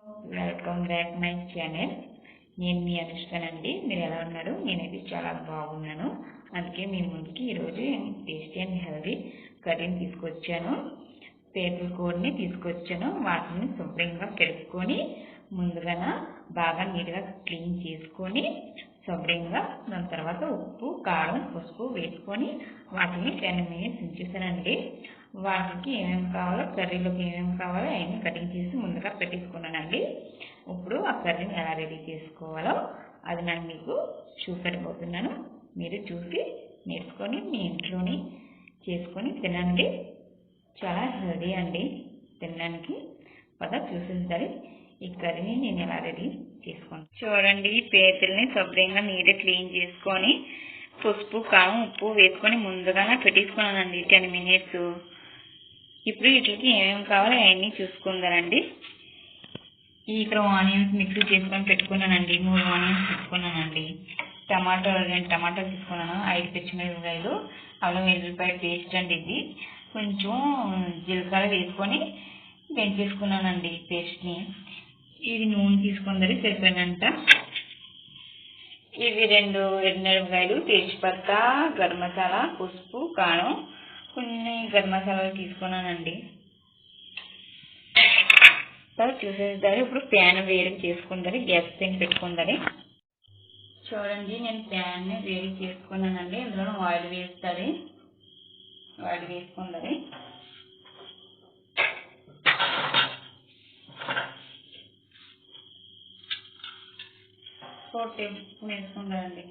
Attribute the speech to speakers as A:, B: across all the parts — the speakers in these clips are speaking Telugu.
A: Welcome back my channel. నేను మీ అనుష్కనండి. మీరు ఎలా ఉన్నారు? నేనైతే చాలా బాగున్నాను. అందుకే మీ ముందుకి ఈరోజు టేస్టీ అండ్ హెల్దీ కర్రీని తీసుకొచ్చాను. పేపర్ కోడ్ని తీసుకొచ్చాను. వాటిని శుభ్రంగా పెట్టుకొని ముందుగా బాగా నీట్గా క్లీన్ చేసుకొని శుభ్రంగా దాని తర్వాత ఉప్పు కారం పసుపు వేసుకొని వాటిని 10 minutes ఉంచేసానండి. వాటికి ఏమేమి కావాలో కర్రీలోకి ఏమేమి కావాలో అవన్నీ కటింగ్ చేసి ముందుగా పెట్టేసుకున్నానండి. ఇప్పుడు ఆ కర్రీని ఎలా రెడీ చేసుకోవాలో అది నేను మీకు చూపెట్టబోతున్నాను. మీరు చూసి నేర్చుకొని మీ ఇంట్లోని చేసుకొని తినండి. చాలా హెల్దీ అండి తినడానికి. చూసేసరి ఈ కర్రీని నేను ఎలా రెడీ చేసుకుంటాను చూడండి. పేపర్ని శుభ్రంగా నీట్గా క్లీన్ చేసుకొని పసుపు కారం ఉప్పు వేసుకొని ముందుగా పెట్టేసుకున్నానండి 10 minutes. ఇప్పుడు వీటికి ఏమేమి కావాలో అవన్నీ చూసుకుందానండి. ఇక్కడ ఆనియన్స్ మిక్సీ చేసుకొని పెట్టుకున్నానండి. 3 ఆనియన్స్ తీసుకున్నానండి. నేను టమాటాలు తీసుకున్నాను. 5 పచ్చిమిరపకాయలు, అల్లం వెల్లుల్లిపాయ పేస్ట్ అండి. ఇది కొంచెం జీలకర్ర వేసుకొని వేయించేసుకున్నానండి పేస్ట్ని. ఇది నూనె తీసుకుందని సరిపోయినంత. ఇవి 2 ఎండుమిరపకాయలు, తేజ్పత్తా, గరం మసాలా, పసుపు కారం, కొన్ని గరం మసాలాలు తీసుకున్నానండి. చూసేదాన్ని ఇప్పుడు ప్యాన్ వేడి చేసుకుందని గ్యాస్ పైన పెట్టుకుందని. చూడండి నేను ప్యాన్ని వేడి చేసుకున్నానండి. ఇందులో ఆయిల్ వేస్తుంది. ఆయిల్ వేసుకుందని 4 టేబుల్ స్పూన్ వేసుకుంటానండి.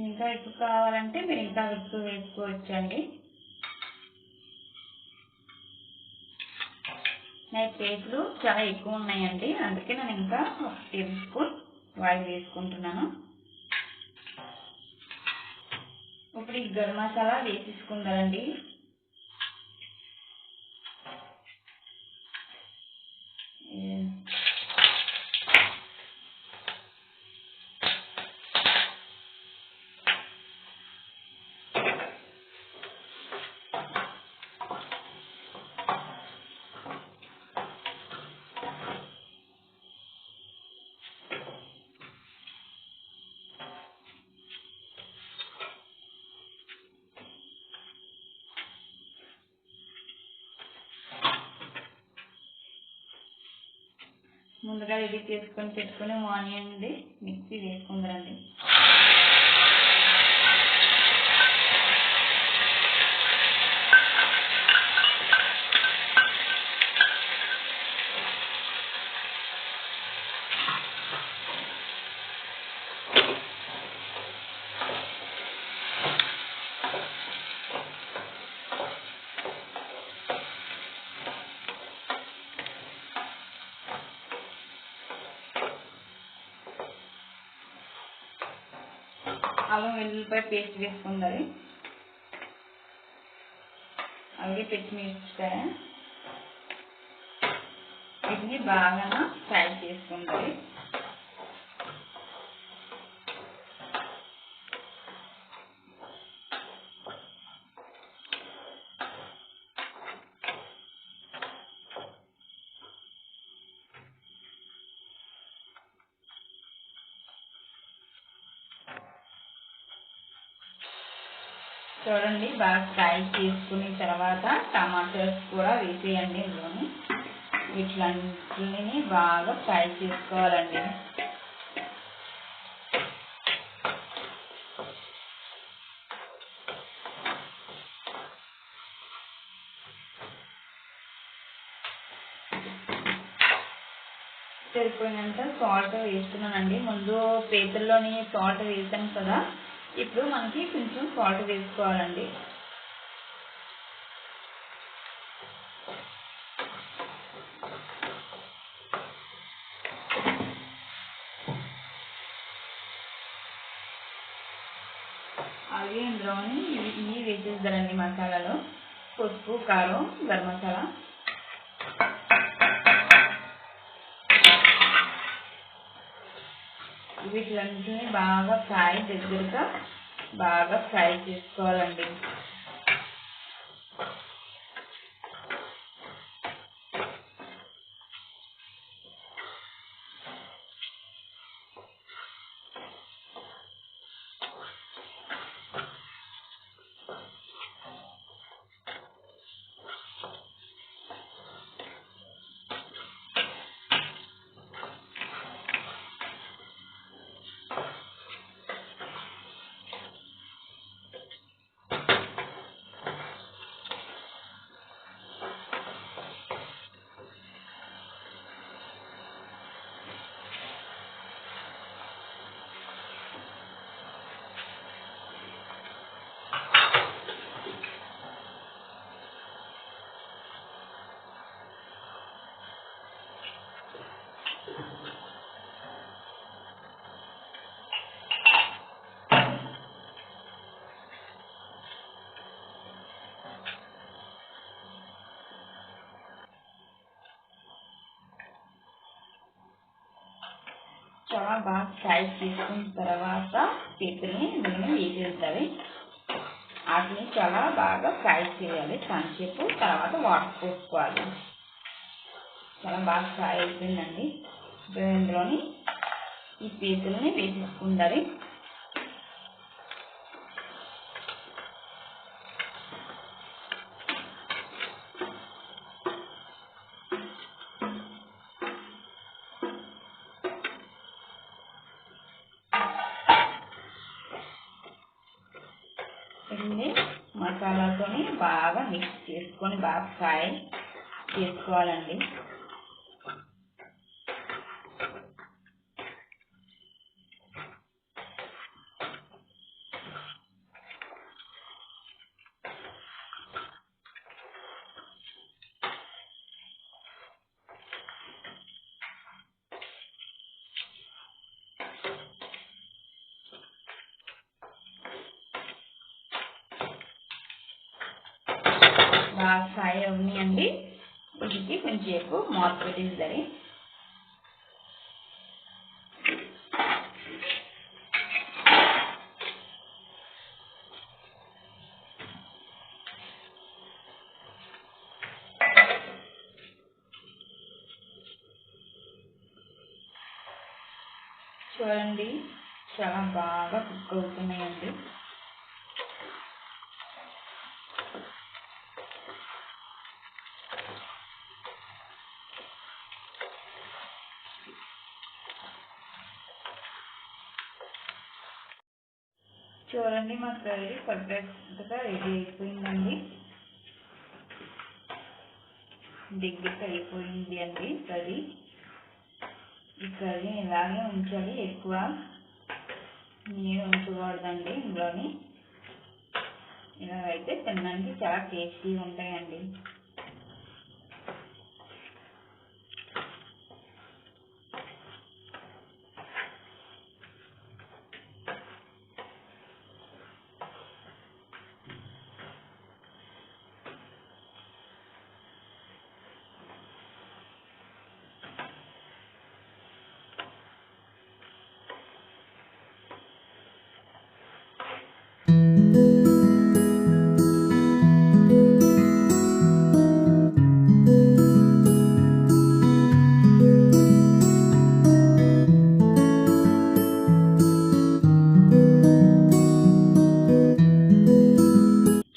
A: ఇంకా ఎక్కువ కావాలంటే మీరు ఇంకా ఎక్కువ వేసుకోవచ్చండి. నా ప్లేట్లు చాలా ఎక్కువ ఉన్నాయండి. అందుకే నేను ఇంకా 1 టేబుల్ స్పూన్ ఆయిల్ వేసుకుంటున్నాను. ఇప్పుడు ఈ గరం మసాలా వేసేసుకుందామండి. ముందుగా రెడీ చేసుకొని పెట్టుకుని ఆనియన్ మిక్సీ వేసుకుందామండి. అల్లం వెల్లుల్లిపాయ పేస్ట్ వేసుకుందాలి. అలాగే పచ్చిమిరపకాయ వీటిని బాగా ఫ్రై చేసుకుందాలి. చూడండి బాగా ఫ్రై చేసుకున్న తర్వాత టమాటాస్ కూడా వేసేయండి. ఇందులోని వీటిలన్నిటిని బాగా ఫ్రై చేసుకోవాలండి. సరిపోయినంత సాల్ట్ వేస్తున్నానండి. ముందు పేపర్లోని సాల్ట్ వేసాను కదా, ఇప్పుడు మనకి కొంచెం సాల్ట్ వేసుకోవాలండి. అలాగే ఇందులోని ఇవి వేసేద్దారండి మసాలాలు. పసుపు కారం గరం మసాలా వీటిలన్నింటినీ బాగా దగ్గరగా బాగా ఫ్రై చేసుకోవాలండి. చాలా బాగా ఫ్రై చేసుకున్న తర్వాత పీతల్ని నేను వేసేస్తాను. వాటిని చాలా బాగా ఫ్రై చేయాలి కొంచెంసేపు. తర్వాత వాటర్ పోసుకోవాలి. చాలా బాగా ఫ్రై అయిపోయిందండి. ఇందులోని ఈ పీతల్ని వేసేసుకుంటారు. ఇది మసాలాతోని బాగా మిక్స్ చేసుకొని బాగా ఫ్రై చేసుకోవాలండి. బాగా ఫ్రై అవునాయండి. వీటికి కొంచెంసేపు మూత పెట్టేస్తారు. చూడండి చాలా బాగా కుక్ అవుతున్నాయండి. చూడండి మా కర్రీ పర్ఫెక్ట్గా రెడీ అయిపోయిందండి. దగ్గరికి అయిపోయింది అండి కర్రీ. ఈ కర్రీ ఇలాగే ఉంచాలి, ఎక్కువ నీరు ఉంచకూడదండి. ఇందులోని ఇలాగైతే తినడానికి చాలా టేస్టీగా ఉంటాయండి.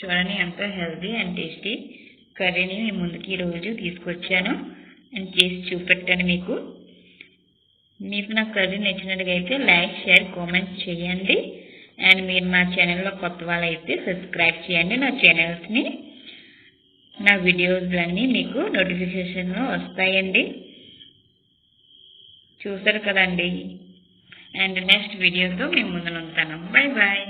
A: చూడండి ఎంతో హెల్తీ అండ్ టేస్టీ కర్రీని మీ ముందుకి ఈరోజు తీసుకొచ్చాను అండ్ చేసి చూపెట్టాను మీకు. మీకు నా కర్రీ నచ్చినట్టుగా లైక్, షేర్, కామెంట్ చేయండి. అండ్ మీరు నా ఛానల్లో కొత్త వాళ్ళైతే సబ్స్క్రైబ్ చేయండి. నా ఛానల్స్ని, నా వీడియోస్లన్నీ మీకు నోటిఫికేషన్లో వస్తాయండి. చూసారు కదండి. అండ్ నెక్స్ట్ వీడియోతో మీ ముందు ఉంటాను. Bye bye.